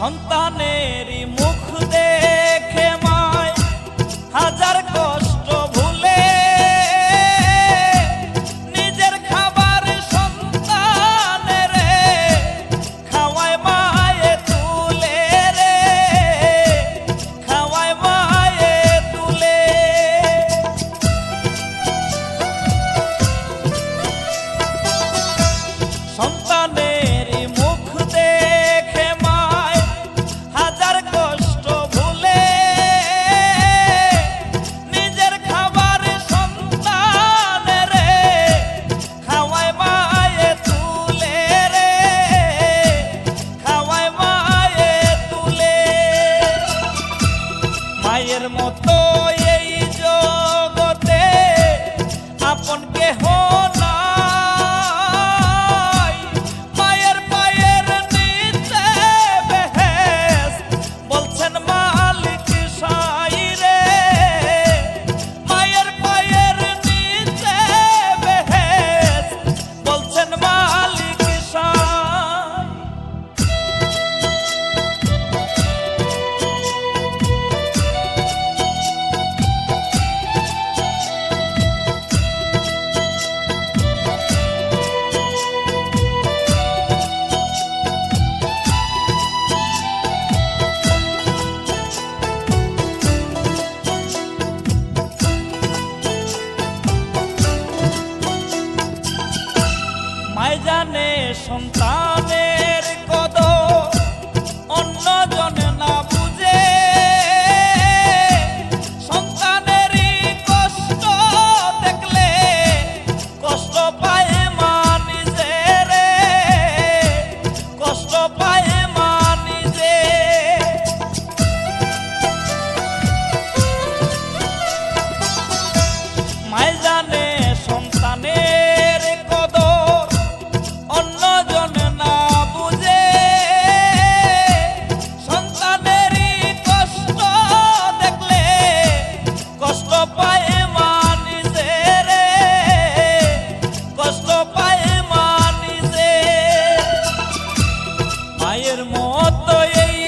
সন্তানেরই মুখ দেখে মায় হাজার কষ্ট ভুলে নিজের খাবার সন্তানেরে খাওয়ায় মায়ে তুলে রে, খাওয়ায় মায়ে তুলে। সন্তানেরই মুখ দেখে মায় হাজার কষ্ট ভুলে নিজের খাবার সন্তানেরে খাওয়ায় মায়ে তুলে রে, খাওয়ায় মায়ে তুলে। মায়ের মতো এই জগতে আপন কেহ নাই, মায়ের পায়ের নিচে বেহেশত বলছেন মালিক সাই রে, মায়ের পায়ের নিচে বেহেশত বলছেন মালিক সাই। মায় জানে সন্তানের কদর অন্যজন না বুঝে, সন্তানেরই কষ্ট দেখলে কষ্ট পায় মা নিজে রে, কষ্ট পায় মা নিজে। মায় জানে সন্তানের কদর অন্যজন না বুঝে, সন্তানেরই কষ্ট দেখলে কষ্ট পায় মা নিজে রে, কষ্ট পায় মা নিজে। মায়ের মতো এই